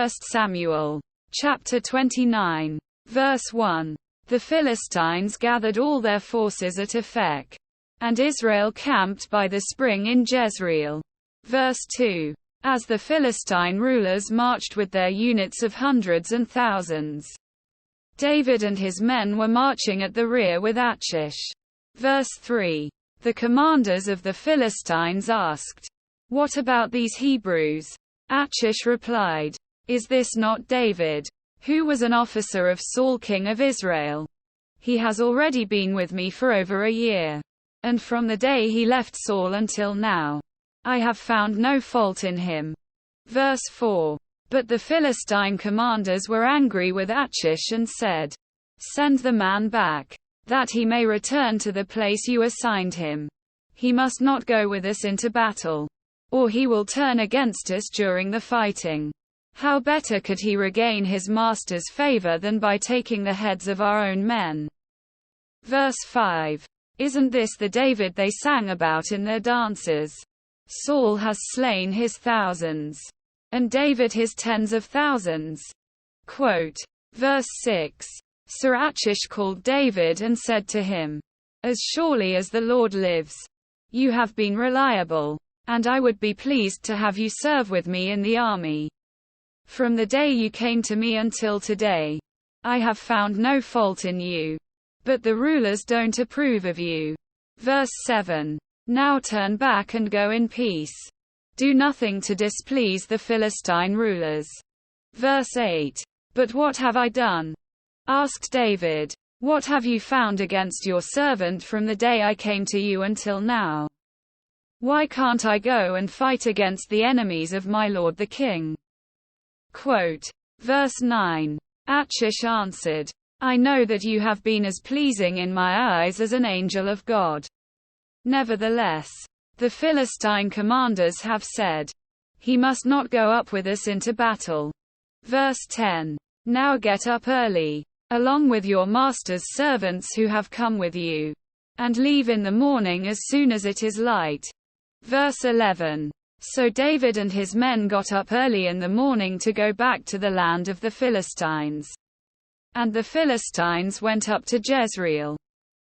1 Samuel, chapter 29, verse 1. The Philistines gathered all their forces at Aphek, and Israel camped by the spring in Jezreel. Verse 2. As the Philistine rulers marched with their units of hundreds and thousands, David and his men were marching at the rear with Achish. Verse 3. The commanders of the Philistines asked, "What about these Hebrews?" Achish replied, "Is this not David, who was an officer of Saul king of Israel? He has already been with me for over a year, and from the day he left Saul until now, I have found no fault in him." Verse 4. But the Philistine commanders were angry with Achish and said, "Send the man back, that he may return to the place you assigned him. He must not go with us into battle, or he will turn against us during the fighting. How better could he regain his master's favor than by taking the heads of our own men?" Verse 5. Isn't this the David they sang about in their dances? Saul has slain his thousands, and David his tens of thousands. Quote. Verse 6. Sir Achish called David and said to him, "As surely as the Lord lives, you have been reliable, and I would be pleased to have you serve with me in the army. From the day you came to me until today, I have found no fault in you. But the rulers don't approve of you." Verse 7. Now turn back and go in peace. Do nothing to displease the Philistine rulers. Verse 8. But what have I done? Asked David. What have you found against your servant from the day I came to you until now? Why can't I go and fight against the enemies of my lord the king? Quote. Verse 9. Achish answered, "I know that you have been as pleasing in my eyes as an angel of God. Nevertheless, the Philistine commanders have said, he must not go up with us into battle." Verse 10. Now get up early, along with your master's servants who have come with you, and leave in the morning as soon as it is light. Verse 11. So David and his men got up early in the morning to go back to the land of the Philistines. And the Philistines went up to Jezreel.